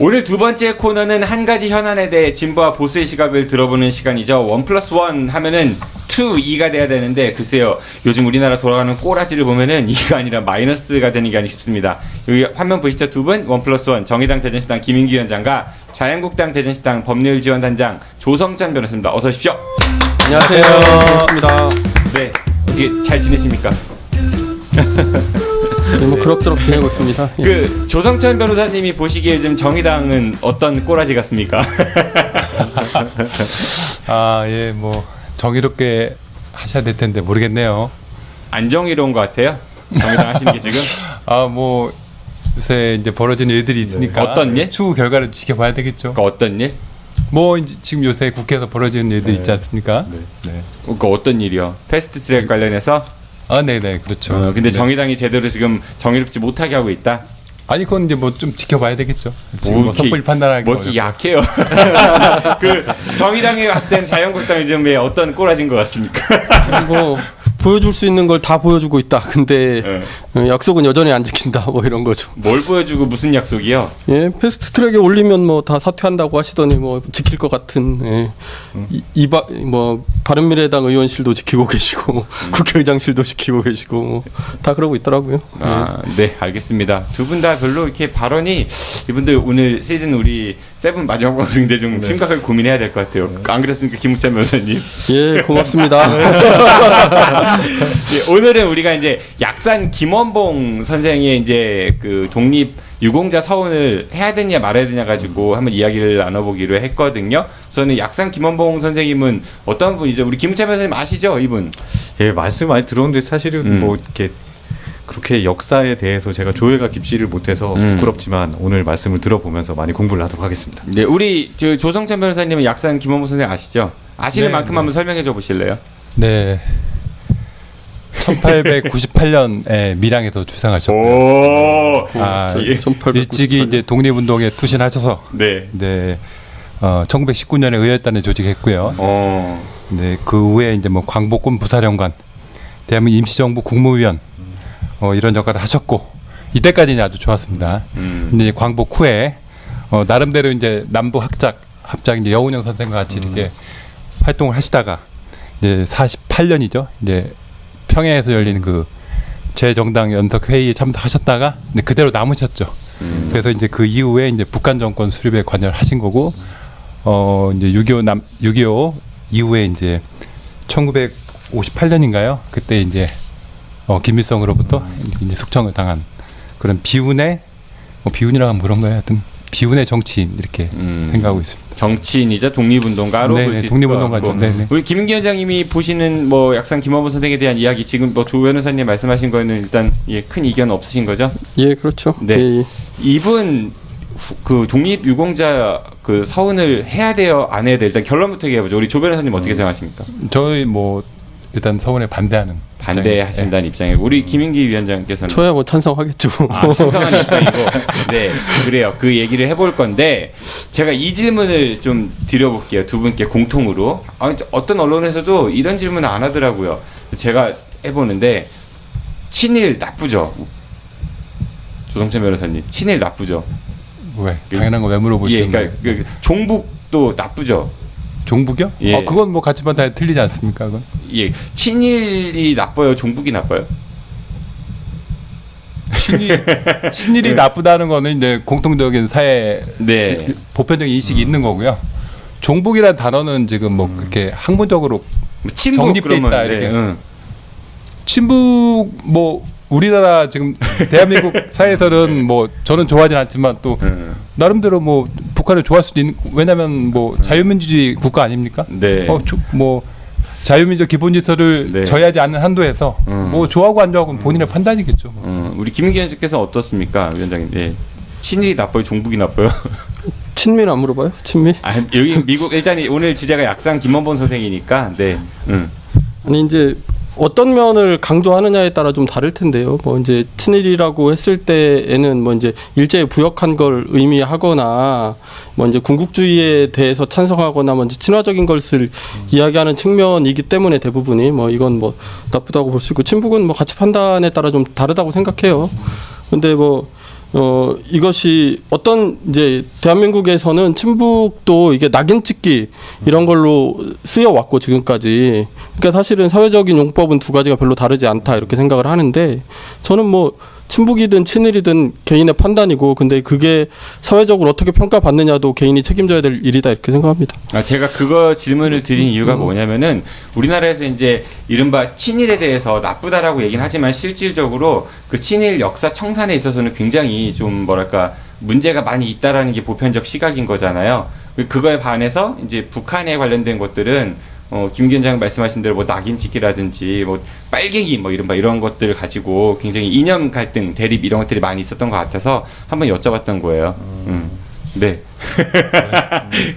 오늘 두 번째 코너는 한 가지 현안에 대해 진보와 보수의 시각을 들어보는 시간이죠. 1+1 하면은 2가 돼야 되는데 글쎄요. 요즘 우리나라 돌아가는 꼬라지를 보면은 2가 아니라 마이너스가 되는 게 아닌가 싶습니다. 여기 화면 보시죠. 두 분 1+1 정의당 대전시당 김인기 위원장과 자유한국당 대전시당 법률지원단장 조성찬 변호사입니다. 어서 오십시오. 안녕하세요. 반갑습니다. 네. 어떻게 잘 지내십니까? 네, 뭐 그럭저럭 지내고 있습니다. 예. 그 조성찬 변호사님이 보시기에 요즘 정의당은 어떤 꼬라지 같습니까? 예, 뭐 정의롭게 하셔야 될 텐데 모르겠네요. 안 정의로운 것 같아요. 정의당 하시는 게 지금. 뭐 요새 이제 벌어지는 일들이 있으니까 어떤 일? 추후 결과를 지켜봐야 되겠죠. 그러니까 어떤 일? 뭐 이제 지금 요새 국회에서 벌어지는 일들 있지 않습니까? 네. 그러니까 어떤 일이요? 패스트트랙 관련해서? 네네, 그렇죠. 근데 네. 정의당이 제대로 지금 정의롭지 못하게 하고 있다. 아니 그건 이제 뭐 좀 지켜봐야 되겠죠. 지금 뭐 이렇게- 섣불리 판단하기 뭐 이렇게 약해요. 그 정의당에 갔을 땐 자유한국당이 좀 왜 어떤 꼬라진 것 같습니까? 뭐 보여줄 수 있는 걸 다 보여주고 있다. 근데 약속은 여전히 안 지킨다. 뭐 이런 거죠. 뭘 보여주고 무슨 약속이요? 예, 패스트트랙에 올리면 뭐 다 사퇴한다고 하시더니 뭐 지킬 것 같은. 예. 뭐 바른미래당 의원실도 지키고 계시고 국회의장실도 지키고 계시고 뭐 다 그러고 있더라고요. 네, 알겠습니다. 두 분 다 별로 이렇게 발언이 이분들 오늘 시즌 우리 세븐 마지막 방송인데 좀 심각하게 고민해야 될 것 같아요. 안 그렇습니까, 김우찬 변호사님? 예, 고맙습니다. 예, 오늘은 우리가 이제 약산 김원봉 선생의 이제 그 독립 유공자 서원을 해야 되냐 말아야 되냐 가지고 한번 이야기를 나눠보기로 했거든요. 저는 약산 김원봉 선생님은 어떤 분이죠? 우리 김우찬 변호사님 아시죠, 이분? 예, 말씀 많이 들었는데 사실은 뭐 이렇게 그렇게 역사에 대해서 제가 조예가 깊지를 못해서 부끄럽지만 오늘 말씀을 들어보면서 많이 공부를 하도록 하겠습니다. 네, 우리 조성찬 변호사님은 약산 김원봉 선생 아시죠? 아시는 네, 만큼 한번 설명해 줘 보실래요? 네. 1898년에 밀양에서 출생하셨고요. 오, 예. 1898. 일찍이 이제 독립운동에 투신하셔서 네. 1919년에 의열단을 조직했고요. 네, 그 후에 이제 뭐 광복군 부사령관, 대한민국 임시정부 국무위원 이런 역할을 하셨고 이때까지는 아주 좋았습니다. 근데 이제 광복 후에 나름대로 이제 남부 합작 이제 여운형 선생과 같이 이렇게 활동을 하시다가 이제 48년이죠. 이제 평양에서 열리는 그 재정당 연석 회의에 참석하셨다가 이제 그대로 남으셨죠. 그래서 이제 그 이후에 이제 북한 정권 수립에 관여를 하신 거고 이제 6.25 이후에 이제 1958년인가요? 그때 이제 김일성으로부터 이제 숙청을 당한 그런 비운의 비운이라고 하면 그런 거예요. 하여튼 비운의 정치인 이렇게 생각하고 있습니다. 정치인이자 독립운동가로 볼 수 있을 독립운동가죠. 것 같고. 네네. 우리 김 위원장님이 보시는 뭐 약산 김원봉 선생에 대한 이야기 지금 뭐 조 변호사님 말씀하신 거는 일단 큰 이견 없으신 거죠? 예, 그렇죠. 네. 예, 예. 이분 그 독립 유공자 그 서운을 해야 돼요, 안 해야 돼요? 일단 결론부터 얘기해 보죠. 우리 조 변호사님 어떻게 생각하십니까? 저희 뭐 일단 서원에 반대하는 반대하신다는 입장이고 우리 김인기 위원장께서는 저야 뭐 찬성하겠죠. 찬성하는 입장이고, 네, 그래요. 그 얘기를 해볼 건데 제가 이 질문을 좀 드려볼게요. 두 분께 공통으로. 어떤 언론에서도 이런 질문을 안 하더라고요. 제가 해보는데 친일 나쁘죠? 조성찬 변호사님, 친일 나쁘죠? 왜 당연한 거 왜 물어보시는 예, 거예요? 그러니까 종북도 나쁘죠? 종북이요? 예. 그건 뭐 가치관 다 틀리지 않습니까? 그건? 예, 친일이 나빠요, 종북이 나빠요? 친일이 나쁘다는 거는 이제 공통적인 사회 네. 보편적인 인식이 있는 거고요. 종북이라는 단어는 지금 뭐 그렇게 학문적으로 뭐 친북 정립돼 그러면, 있다 네, 이렇게. 응. 친북 뭐 우리나라 지금 대한민국 사회에서는 뭐 저는 좋아하진 않지만 또 나름대로 뭐 북한을 좋아할 수도 있는, 왜냐면 뭐 자유민주주의 국가 아닙니까? 네. 뭐 자유민주적 기본질서를 네. 저해하지 않는 한도에서 뭐 좋아하고 안 좋아하고는 본인의 판단이겠죠. 우리 김인기 위원장께서 어떻습니까, 위원장님? 예. 친일이 나빠요, 종북이 나빠요? 친밀 안 물어봐요? 친밀? 여기 미국 일단 오늘 주제가 약산 김원봉 선생이니까, 네. 아니 이제 어떤 면을 강조하느냐에 따라 좀 다를 텐데요. 뭐 이제 친일이라고 했을 때에는 뭐 이제 일제에 부역한 걸 의미하거나 뭐 이제 군국주의에 대해서 찬성하거나 뭐 이제 친화적인 것을 이야기하는 측면이기 때문에 대부분이 뭐 이건 뭐 나쁘다고 볼 수 있고, 친북은 뭐 가치 판단에 따라 좀 다르다고 생각해요. 근데 뭐 이것이 어떤 이제 대한민국에서는 친북도 이게 낙인 찍기 이런 걸로 쓰여 왔고 지금까지. 그러니까 사실은 사회적인 용법은 두 가지가 별로 다르지 않다 이렇게 생각을 하는데 저는 뭐 친북이든 친일이든 개인의 판단이고 근데 그게 사회적으로 어떻게 평가받느냐도 개인이 책임져야 될 일이다 이렇게 생각합니다. 제가 그거 질문을 드린 이유가 뭐냐면은 우리나라에서 이제 이른바 친일에 대해서 나쁘다라고 얘기는 하지만 실질적으로 그 친일 역사 청산에 있어서는 굉장히 좀 뭐랄까 문제가 많이 있다라는 게 보편적 시각인 거잖아요. 그거에 반해서 이제 북한에 관련된 것들은 김 위원장 말씀하신 대로 뭐 낙인 찍기라든지 뭐 빨갱이 뭐 이런 것들을 가지고 굉장히 이념 갈등, 대립 이런 것들이 많이 있었던 것 같아서 한번 여쭤봤던 거예요. 네.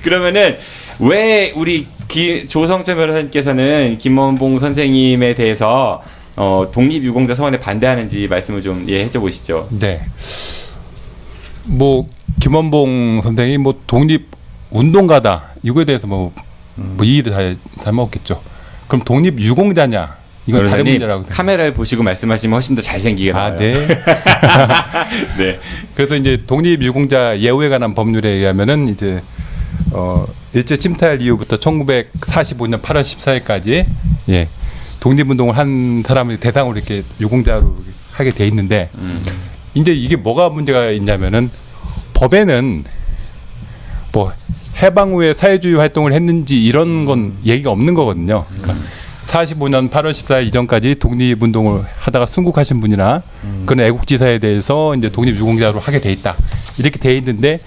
그러면은 왜 우리 조성천 변호사님께서는 김원봉 선생님에 대해서 독립유공자 서원에 반대하는지 말씀을 좀 해줘 보시죠. 네. 뭐 김원봉 선생이 뭐 독립 운동가다 이거에 대해서 뭐 이해를 잘 먹었겠죠. 그럼 독립 유공자냐? 이건 다른 문제라고 생각합니다. 카메라를 보시고 말씀하시면 훨씬 더 잘생기게 나와요. 네. 네. 그래서 이제 독립 유공자 예우에 관한 법률에 의하면은 이제 일제 침탈 이후부터 1945년 8월 14일까지 예. 독립운동을 한 사람을 대상으로 이렇게 유공자로 하게 돼 있는데 이제 이게 뭐가 문제가 있냐면은 법에는 뭐 해방 후에 사회주의 활동을 했는지 이런 건 얘기가 없는 거거든요. 그러니까 45년 8월 14일 이전까지 독립운동을 하다가 순국하신 분이나 그런 애국지사에 대해서 이제 독립유공자로 하게 돼 있다. 이렇게 돼 있는데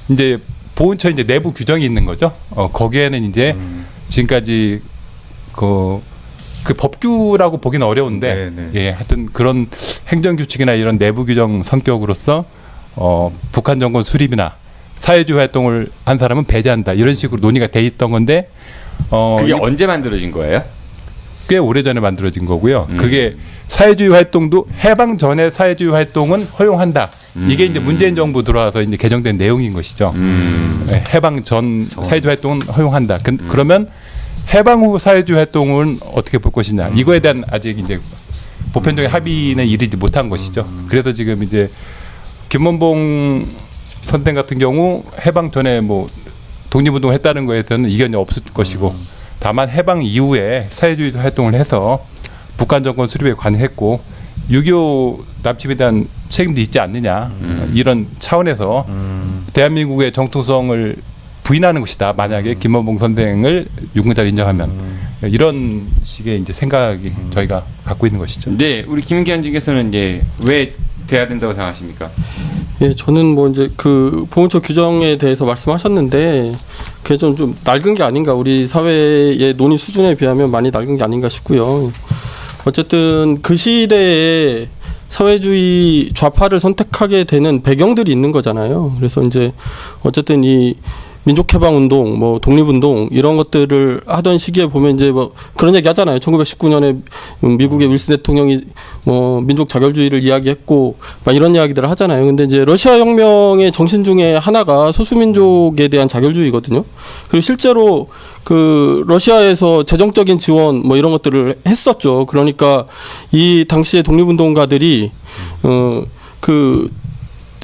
이제 보훈처 이제 내부 규정이 있는 거죠. 거기에는 이제 지금까지 그 법규라고 보기는 어려운데 예, 하여튼 그런 행정규칙이나 이런 내부 규정 성격으로서 북한 정권 수립이나 사회주의 활동을 한 사람은 배제한다 이런 식으로 논의가 돼 있던 건데 그게 언제 만들어진 거예요? 꽤 오래전에 만들어진 거고요. 그게 사회주의 활동도 해방 전에 사회주의 활동은 허용한다. 이게 이제 문재인 정부 들어와서 이제 개정된 내용인 것이죠. 네, 해방 전 사회주의 활동은 허용한다. 그러면 해방 후 사회주의 활동은 어떻게 볼 것이냐. 이거에 대한 아직 이제 보편적인 합의는 이르지 못한 것이죠. 그래서 지금 이제 김원봉 선생 같은 경우 해방 전에 뭐 독립운동을 했다는 거에 대해서는 이견이 없을 것이고 다만 해방 이후에 사회주의 활동을 해서 북한 정권 수립에 관여했고 6.25 납치에 대한 책임도 있지 않느냐 이런 차원에서 대한민국의 정통성을 부인하는 것이다. 만약에 김원봉 선생을 유공자로 인정하면 이런 식의 이제 생각이 저희가 갖고 있는 것이죠. 네, 우리 김기현님께서는 이제 왜 돼야 된다고 생각하십니까? 예, 저는 뭐 이제 그 보훈처 규정에 대해서 말씀하셨는데 그게 좀 낡은 게 아닌가 우리 사회의 논의 수준에 비하면 많이 낡은 게 아닌가 싶고요. 어쨌든 그 시대에 사회주의 좌파를 선택하게 되는 배경들이 있는 거잖아요. 그래서 이제 어쨌든 이 민족해방운동, 뭐 독립운동 이런 것들을 하던 시기에 보면 이제 뭐 그런 얘기 하잖아요. 1919년에 미국의 윌슨 대통령이 뭐 민족 자결주의를 이야기했고 막 이런 이야기들을 하잖아요. 근데 이제 러시아 혁명의 정신 중에 하나가 소수민족에 대한 자결주의거든요. 그리고 실제로 그 러시아에서 재정적인 지원 뭐 이런 것들을 했었죠. 그러니까 이 당시의 독립운동가들이 그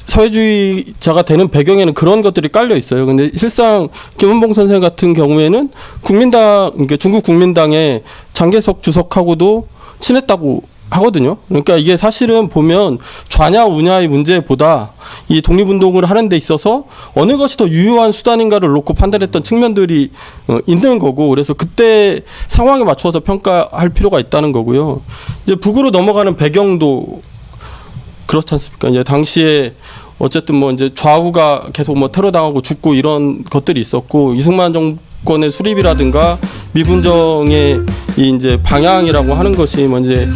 사회주의자가 되는 배경에는 그런 것들이 깔려 있어요. 근데 실상 김원봉 선생 같은 경우에는 국민당, 그러니까 중국 국민당의 장개석 주석하고도 친했다고 하거든요. 그러니까 이게 사실은 보면 좌냐 우냐의 문제보다 이 독립운동을 하는 데 있어서 어느 것이 더 유효한 수단인가를 놓고 판단했던 측면들이 있는 거고 그래서 그때 상황에 맞춰서 평가할 필요가 있다는 거고요. 이제 북으로 넘어가는 배경도 그렇지 않습니까? 이제 당시에 어쨌든 뭐 이제 좌우가 계속 뭐 테러 당하고 죽고 이런 것들이 있었고 이승만 정권의 수립이라든가 미군정의 이 이제 방향이라고 하는 것이 뭐 이제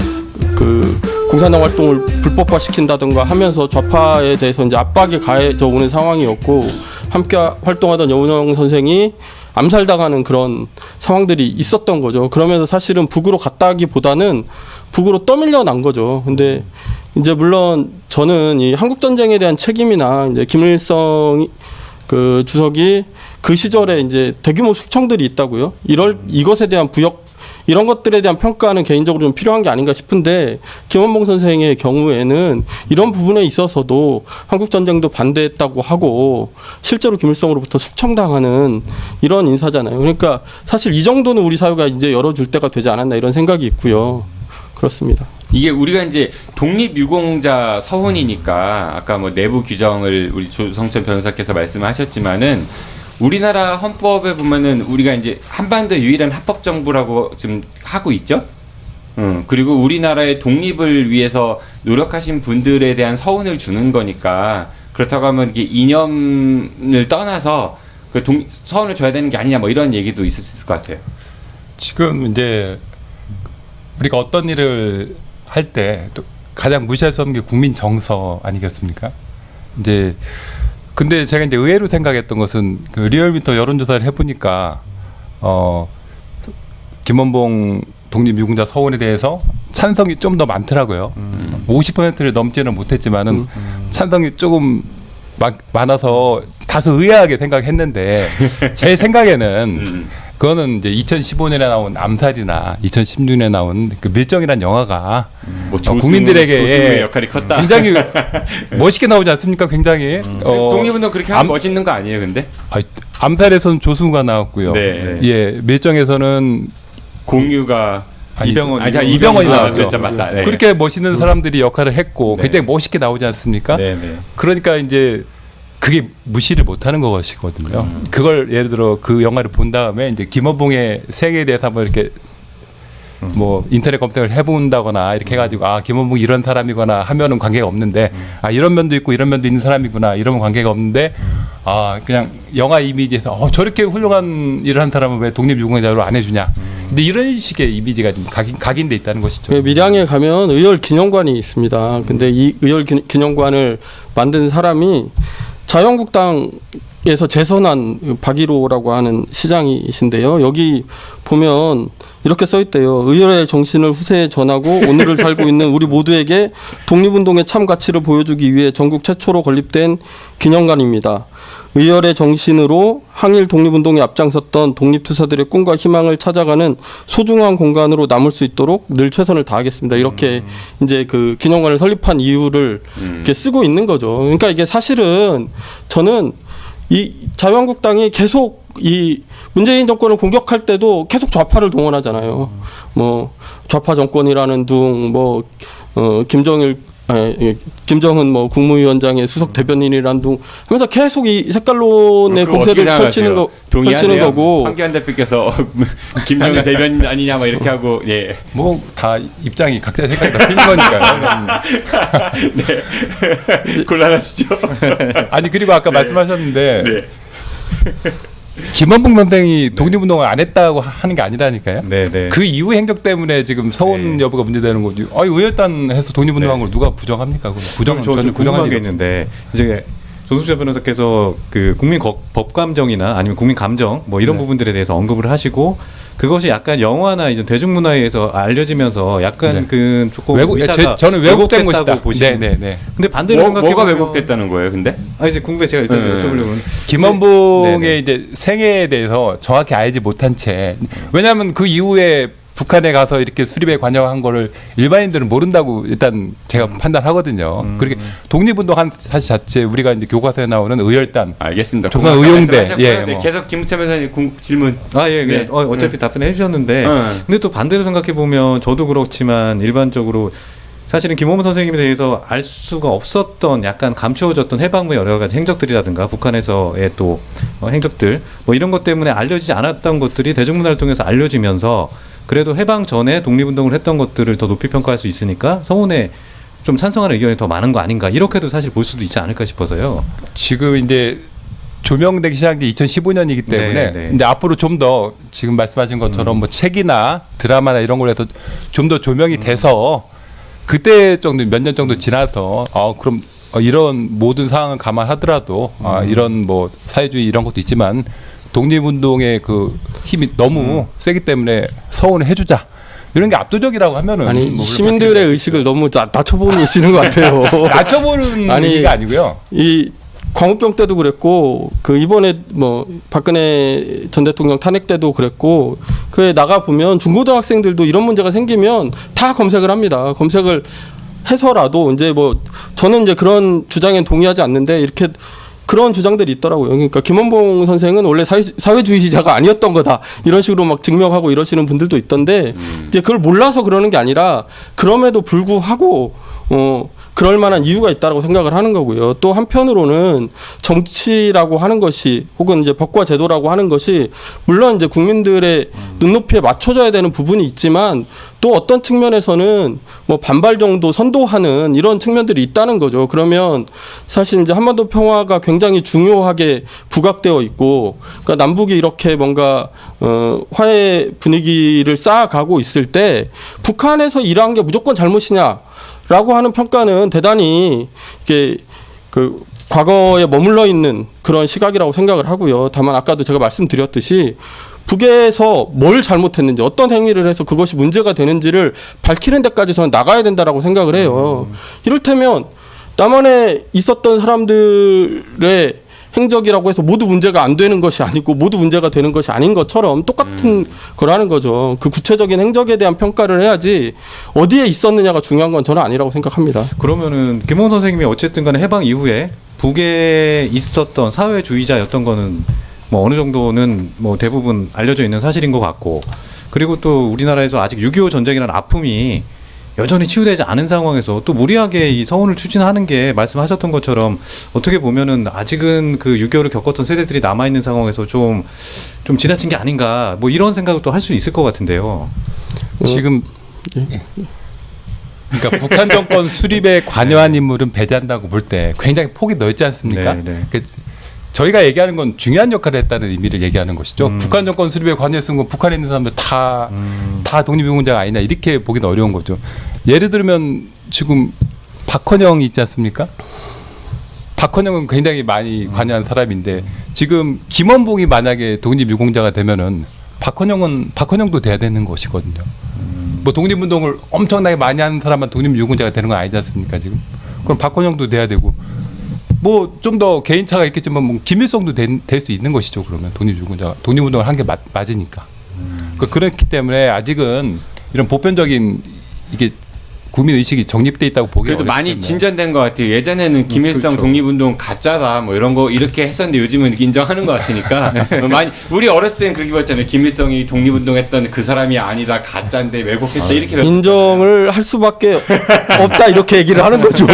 그 공산당 활동을 불법화 시킨다든가 하면서 좌파에 대해서 이제 압박이 가해져 오는 상황이었고 함께 활동하던 여운형 선생이 암살당하는 그런 상황들이 있었던 거죠. 그러면서 사실은 북으로 갔다기보다는 북으로 떠밀려 난 거죠. 근데 이제 물론 저는 이 한국 전쟁에 대한 책임이나 이제 김일성 그 주석이 그 시절에 이제 대규모 숙청들이 있다고요. 이것에 대한 부역 이런 것들에 대한 평가는 개인적으로 좀 필요한 게 아닌가 싶은데 김원봉 선생의 경우에는 이런 부분에 있어서도 한국 전쟁도 반대했다고 하고 실제로 김일성으로부터 숙청당하는 이런 인사잖아요. 그러니까 사실 이 정도는 우리 사회가 이제 열어줄 때가 되지 않았나 이런 생각이 있고요. 그렇습니다. 이게 우리가 이제 독립유공자 서훈이니까 아까 뭐 내부 규정을 우리 조성천 변호사께서 말씀하셨지만은 우리나라 헌법에 보면은 우리가 이제 한반도 유일한 합법 정부라고 지금 하고 있죠. 그리고 우리나라의 독립을 위해서 노력하신 분들에 대한 서훈을 주는 거니까 그렇다고 하면 이게 이념을 떠나서 그 서훈을 줘야 되는 게 아니냐 뭐 이런 얘기도 있을 것 같아요. 지금 이제 우리가 어떤 일을 할 때 또 가장 무시할 수 없는 게 국민 정서 아니겠습니까? 이제 근데 제가 이제 의외로 생각했던 것은 그 리얼미터 여론조사를 해보니까 김원봉 독립유공자 서훈에 대해서 찬성이 좀 더 많더라고요. 50%를 넘지는 못했지만은 찬성이 조금 많아서 다소 의아하게 생각했는데 제 생각에는 그거는 이제 2015년에 나온 암살이나 2016년에 나온 그 밀정이라는 영화가 뭐 국민들에게 조승우의 역할이 컸다. 굉장히 멋있게 나오지 않습니까? 굉장히 독립운동 그렇게 하면 멋있는 거 아니에요, 근데? 암살에서는 조승우가 나왔고요. 네. 예, 밀정에서는 공유가 이병헌이 나왔죠. 그렇죠, 맞다. 네. 그렇게 멋있는 사람들이 역할을 했고 네. 굉장히 멋있게 나오지 않습니까? 네, 네. 그러니까 이제 그게 무시를 못하는 것이거든요. 그걸 예를 들어 그 영화를 본 다음에 이제 김원봉의 생애에 대해서 한번 이렇게 뭐 인터넷 검색을 해본다거나 이렇게 해가지고 아 김원봉 이런 사람이거나 하면은 관계가 없는데 아 이런 면도 있고 이런 면도 있는 사람이구나 이러면 관계가 없는데 아 그냥 영화 이미지에서 저렇게 훌륭한 일을 한 사람은 왜 독립유공자로 안 해주냐. 근데 이런 식의 이미지가 좀 각인돼 있다는 것이죠. 밀양에 가면 의열 기념관이 있습니다. 근데 이 의열 기념관을 만든 사람이 자유한국당에서 재선한 박일호라고 하는 시장이신데요. 여기 보면 이렇게 써 있대요. 의열의 정신을 후세에 전하고 오늘을 살고 있는 우리 모두에게 독립운동의 참 가치를 보여주기 위해 전국 최초로 건립된 기념관입니다. 의열의 정신으로 항일 독립운동에 앞장섰던 독립투사들의 꿈과 희망을 찾아가는 소중한 공간으로 남을 수 있도록 늘 최선을 다하겠습니다. 이렇게 이제 그 기념관을 설립한 이유를 이렇게 쓰고 있는 거죠. 그러니까 이게 사실은 저는 이 자유한국당이 계속 이 문재인 정권을 공격할 때도 계속 좌파를 동원하잖아요. 뭐 좌파 정권이라는 둥, 뭐 김정은 뭐 국무위원장의 수석 대변인이란 둥 하면서 계속 이 색깔론의 공세를 펼치는 거고. 황교안 대표께서 김정은 대변인 아니냐 막 이렇게 하고 예. 뭐 다 입장이 각자 생각이 다 틀린 거니까요. 네. 곤란하시죠? 아니 그리고 아까 말씀하셨는데 네. 김원봉 선생이 독립운동을 안 했다고 하는 게 아니라니까요. 네, 네. 그 이후 행적 때문에 지금 서훈 네. 여부가 문제되는 거지. 의열단 해서 독립운동한 걸 누가 부정합니까? 저는 궁금한 게 있는데 이제 조승천 변호사께서 그 국민 법감정이나 아니면 국민 감정 뭐 이런 부분들에 대해서 언급을 하시고 그것이 약간 영화나 이제 대중문화에서 알려지면서 약간 그 조금 저는 왜곡된 것이다. 보시는. 네. 근데 반대로 생각해 뭐가 왜곡됐다는 거예요, 근데? 이제 궁금해 제가 일단 여쭤보려면 김원봉의 이제 생애에 대해서 정확히 알지 못한 채 왜냐하면 그 이후에 북한에 가서 이렇게 수립에 관여한 거를 일반인들은 모른다고 일단 제가 판단하거든요. 그렇게 독립운동한 사실 자체 우리가 이제 교과서에 나오는 의열단, 알겠습니다. 조선 의용대, 예, 네, 계속 김우찬 변호사님 질문. 예, 네. 어차피 답변해 주셨는데, 근데 또 반대로 생각해 보면 저도 그렇지만 일반적으로 사실은 김원봉 선생님에 대해서 알 수가 없었던 약간 감추어졌던 해방의 여러 가지 행적들이라든가 북한에서의 또 행적들 뭐 이런 것 때문에 알려지지 않았던 것들이 대중문화를 통해서 알려지면서 그래도 해방 전에 독립운동을 했던 것들을 더 높이 평가할 수 있으니까 서훈에 좀 찬성하는 의견이 더 많은 거 아닌가 이렇게도 사실 볼 수도 있지 않을까 싶어서요. 지금 이제 조명되기 시작한 게 2015년이기 때문에 네. 이제 앞으로 좀 더 지금 말씀하신 것처럼 뭐 책이나 드라마나 이런 걸로 해서 좀 더 조명이 돼서 그때 정도 몇 년 정도 지나서 그럼 이런 모든 상황을 감안하더라도 이런 뭐 사회주의 이런 것도 있지만 독립운동의 그 힘이 너무 세기 때문에 서훈을 해주자 이런 게 압도적이라고 하면은 아니 뭐 시민들의 의식을 너무 낮춰보시는 것 같아요. 낮춰보는 아니, 얘기가 아니고요. 이 광우병 때도 그랬고 그 이번에 뭐 박근혜 전 대통령 탄핵 때도 그랬고 그에 나가 보면 중고등학생들도 이런 문제가 생기면 다 검색을 합니다. 검색을 해서라도 이제 뭐 저는 이제 그런 주장에 동의하지 않는데 이렇게 그런 주장들이 있더라고요. 그러니까 김원봉 선생은 원래 사회주의자가 아니었던 거다. 이런 식으로 막 증명하고 이러시는 분들도 있던데 이제 그걸 몰라서 그러는 게 아니라 그럼에도 불구하고 그럴 만한 이유가 있다고 생각을 하는 거고요. 또 한편으로는 정치라고 하는 것이 혹은 이제 법과 제도라고 하는 것이 물론 이제 국민들의 눈높이에 맞춰져야 되는 부분이 있지만 또 어떤 측면에서는 뭐 반발 정도 선도하는 이런 측면들이 있다는 거죠. 그러면 사실 이제 한반도 평화가 굉장히 중요하게 부각되어 있고 그러니까 남북이 이렇게 뭔가 화해 분위기를 쌓아가고 있을 때 북한에서 일한 게 무조건 잘못이냐? 라고 하는 평가는 대단히 이게 그 과거에 머물러 있는 그런 시각이라고 생각을 하고요. 다만 아까도 제가 말씀드렸듯이 북에서 뭘 잘못했는지 어떤 행위를 해서 그것이 문제가 되는지를 밝히는 데까지 저는 나가야 된다라고 생각을 해요. 이를테면 남한에 있었던 사람들의 행적이라고 해서 모두 문제가 안 되는 것이 아니고 모두 문제가 되는 것이 아닌 것처럼 똑같은 거라는 거죠. 그 구체적인 행적에 대한 평가를 해야지 어디에 있었느냐가 중요한 건 저는 아니라고 생각합니다. 그러면은 김홍 선생님이 어쨌든 간에 해방 이후에 북에 있었던 사회주의자였던 거는 뭐 어느 정도는 뭐 대부분 알려져 있는 사실인 것 같고 그리고 또 우리나라에서 아직 6.25 전쟁이라는 아픔이 여전히 치유되지 않은 상황에서 또 무리하게 이 서운을 추진하는 게 말씀하셨던 것처럼 어떻게 보면은 아직은 그 6.25를 겪었던 세대들이 남아있는 상황에서 좀 지나친 게 아닌가 뭐 이런 생각을 또 할 수 있을 것 같은데요. 지금 그러니까 북한 정권 수립에 관여한 인물은 배제한다고 볼 때 굉장히 폭이 넓지 않습니까? 네, 네. 그 저희가 얘기하는 건 중요한 역할을 했다는 의미를 얘기하는 것이죠. 북한 정권 수립에 관여했은 건 북한에 있는 사람들 다 독립유공자가 아니냐 이렇게 보기는 어려운 거죠. 예를 들면 지금 박헌영이 있지 않습니까? 박헌영은 굉장히 많이 관여한 사람인데 지금 김원봉이 만약에 독립유공자가 되면은 박헌영도 돼야 되는 것이거든요. 뭐 독립운동을 엄청나게 많이 하는 사람만 독립유공자가 되는 건 아니지 않습니까 지금? 그럼 박헌영도 돼야 되고 뭐 좀 더 개인차가 있겠지만 뭐 김일성도 될 수 있는 것이죠. 그러면 독립운동을 한 게 맞으니까. 그렇기 때문에 아직은 이런 보편적인 이게 국민 의식이 정립돼 있다고 보기 그래도 어렵기 많이 때문에. 진전된 것 같아요. 예전에는 김일성 그렇죠. 독립운동 가짜다 뭐 이런 거 이렇게 했었는데 요즘은 인정하는 것 같으니까 많이 우리 어렸을 때는 그렇게 봤잖아요. 김일성이 독립운동했던 그 사람이 아니다 가짜인데 왜곡했다 이렇게 인정을 할 수밖에 없다 이렇게 얘기를 하는 거죠.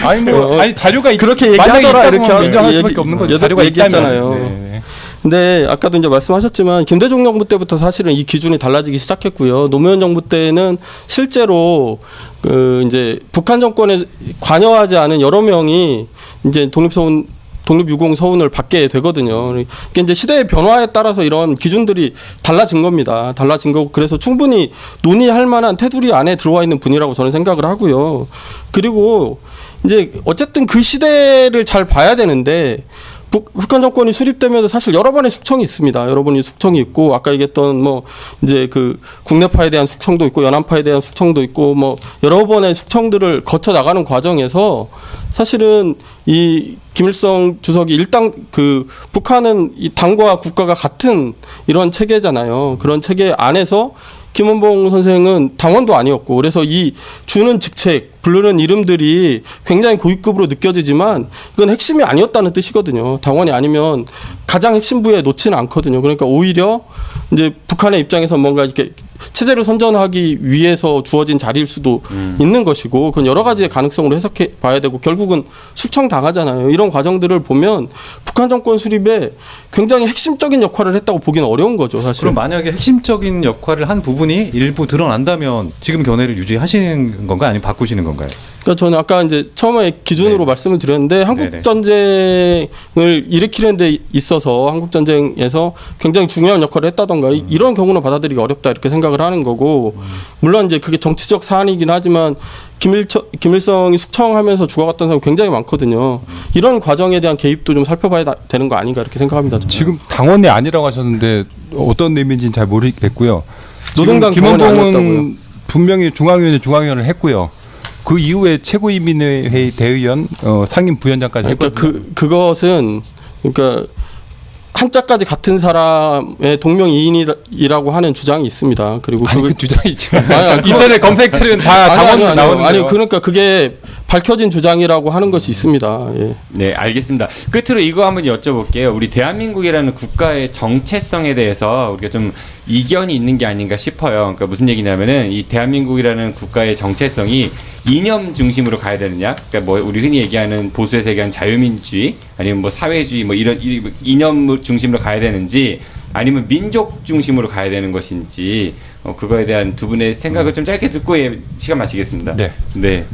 아니 자료가 그렇게 만약에 얘기하더라 있다고 이렇게 하면 인정할 얘기- 수밖에 없는 거죠. 여덟 자료가 얘기했잖아요. 있다면. 네. 근데 아까도 이제 말씀하셨지만 김대중 정부 때부터 사실은 이 기준이 달라지기 시작했고요. 노무현 정부 때는 실제로 그 이제 북한 정권에 관여하지 않은 여러 명이 이제 독립유공 서운을 받게 되거든요. 그러니까 이제 시대의 변화에 따라서 이런 기준들이 달라진 겁니다. 달라진 거고 그래서 충분히 논의할 만한 테두리 안에 들어와 있는 분이라고 저는 생각을 하고요. 그리고 이제 어쨌든 그 시대를 잘 봐야 되는데 북한 정권이 수립되면서 사실 여러 번의 숙청이 있습니다. 여러 번의 숙청이 있고 아까 얘기했던 뭐 이제 그 국내파에 대한 숙청도 있고 연안파에 대한 숙청도 있고 뭐 여러 번의 숙청들을 거쳐 나가는 과정에서 사실은 이 김일성 주석이 일당 그 북한은 이 당과 국가가 같은 이런 체계잖아요. 그런 체계 안에서 김원봉 선생은 당원도 아니었고 그래서 이 주는 직책, 부르는 이름들이 굉장히 고위급으로 느껴지지만 이건 핵심이 아니었다는 뜻이거든요. 당원이 아니면 가장 핵심부에 놓지는 않거든요. 그러니까 오히려 이제 북한의 입장에서 뭔가 이렇게 체제를 선전하기 위해서 주어진 자리일 수도 있는 것이고 그건 여러 가지의 가능성으로 해석해 봐야 되고 결국은 숙청당하잖아요. 이런 과정들을 보면 북한 정권 수립에 굉장히 핵심적인 역할을 했다고 보기는 어려운 거죠. 사실. 그럼 만약에 핵심적인 역할을 한 부분이 일부 드러난다면 지금 견해를 유지하시는 건가요? 아니면 바꾸시는 건가요? 그러니까 저는 아까 이제 처음에 기준으로 네. 말씀을 드렸는데 한국 전쟁을 일으키는 데 있어서 한국 전쟁에서 굉장히 중요한 역할을 했다던가 이런 경우는 받아들이기 어렵다 이렇게 생각을 하는 거고 물론 이제 그게 정치적 사안이긴 하지만 김일성이 숙청하면서 죽어갔던 사람이 굉장히 많거든요. 이런 과정에 대한 개입도 좀 살펴봐야 되는 거 아닌가 이렇게 생각합니다. 저는. 지금 당원이 아니라고 하셨는데 어떤 의미인지는 잘 모르겠고요. 노동당 당원이 아니었다고요. 김원봉은 분명히 중앙위원을 했고요. 그 이후에 최고인민회의 대의원 상임 부위원장까지 그러니까 했거든요. 그것은 그러니까 한자까지 같은 사람의 동명이인이라고 하는 주장이 있습니다. 그리고 아니 그 주장이 있지만 아니, 인터넷 검색처리는 다 당원으로 나오는 아니 거예요. 그러니까 그게 밝혀진 주장이라고 하는 것이 있습니다. 예. 네, 알겠습니다. 끝으로 이거 한번 여쭤볼게요. 우리 대한민국이라는 국가의 정체성에 대해서 우리가 좀 이견이 있는 게 아닌가 싶어요. 그러니까 무슨 얘기냐면은 이 대한민국이라는 국가의 정체성이 이념 중심으로 가야 되느냐? 그러니까 뭐 우리 흔히 얘기하는 보수에서 얘기하는 자유민주주의 아니면 뭐 사회주의 뭐 이런 이념 중심으로 가야 되는지 아니면 민족 중심으로 가야 되는 것인지 그거에 대한 두 분의 생각을 좀 짧게 듣고 시간 마치겠습니다. 네. 네.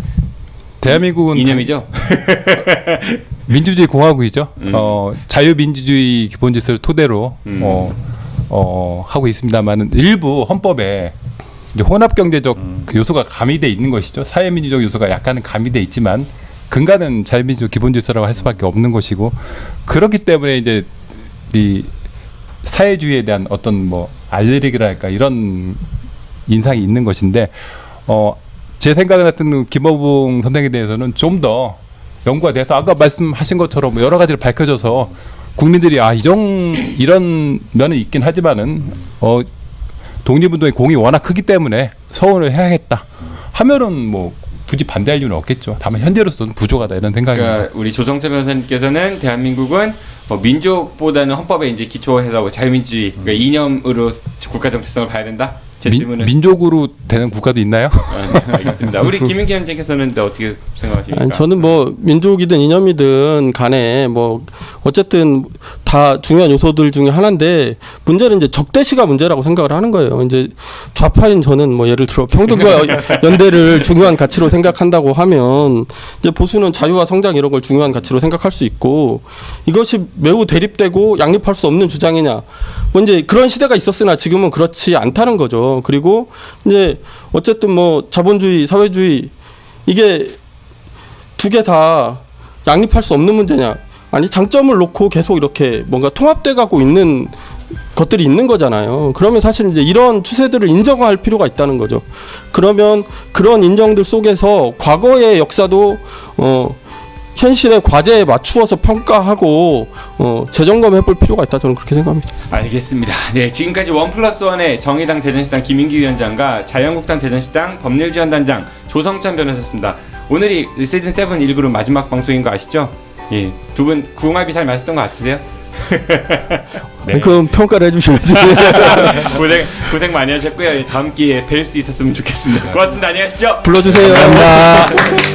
대한민국은 이념이죠? 민주주의 공화국이죠. 자유민주주의 기본질서를 토대로 하고 있습니다만은 일부 헌법에 이제 혼합경제적 요소가 가미돼 있는 것이죠. 사회민주적 요소가 약간은 가미돼 있지만 근간은 자유민주적 기본질서라고 할 수밖에 없는 것이고 그렇기 때문에 이제 이 사회주의에 대한 어떤 뭐 알레르기랄까 이런 인상이 있는 것인데 제 생각에 같은 김어봉 선생에 대해서는 좀 더 연구가 돼서 아까 말씀하신 것처럼 여러 가지를 밝혀져서 국민들이 이런 면은 있긴 하지만은 독립운동의 공이 워낙 크기 때문에 서원을 해야겠다 하면은 뭐 굳이 반대할 이유는 없겠죠. 다만 현재로서는 부족하다 이런 생각입니다. 그러니까 우리 조성철 변호사님께서는 대한민국은 민족보다는 헌법에 이제 기초해서 자유민주주의 그러니까 이념으로 국가 정체성을 봐야 된다. 제 질문은 민족으로 되는 국가도 있나요? 네, 알겠습니다. 우리 김인기 원장께서는 어떻게 생각하십니까? 아니, 저는 뭐 민족이든 이념이든 간에 뭐 어쨌든 다 중요한 요소들 중에 하나인데 문제는 이제 적대시가 문제라고 생각을 하는 거예요. 이제 좌파인 저는 뭐 예를 들어 평등과 연대를 중요한 가치로 생각한다고 하면 이제 보수는 자유와 성장 이런 걸 중요한 가치로 생각할 수 있고 이것이 매우 대립되고 양립할 수 없는 주장이냐. 뭐 이제 그런 시대가 있었으나 지금은 그렇지 않다는 거죠. 그리고 이제 어쨌든 뭐 자본주의, 사회주의 이게 두 개 다 양립할 수 없는 문제냐? 아니 장점을 놓고 계속 이렇게 뭔가 통합돼 가고 있는 것들이 있는 거잖아요. 그러면 사실 이제 이런 추세들을 인정할 필요가 있다는 거죠. 그러면 그런 인정들 속에서 과거의 역사도 현실의 과제에 맞추어서 평가하고 재점검해 볼 필요가 있다 저는 그렇게 생각합니다. 알겠습니다. 네, 지금까지 1+1의 정의당 대전시당 김인기 위원장과 자유한국당 대전시당 법률지원단장 조성찬 변호사였습니다. 오늘이 시즌 7 1그룹 마지막 방송인 거 아시죠? 예, 두 분 궁합이 잘 맞았던 것 같으세요? 네. 그럼 평가를 해주셔야지. 고생 많이 하셨고요. 다음 기회에 뵐 수 있었으면 좋겠습니다. 고맙습니다. 안녕히 가십시오. 불러주세요. 감사합니다.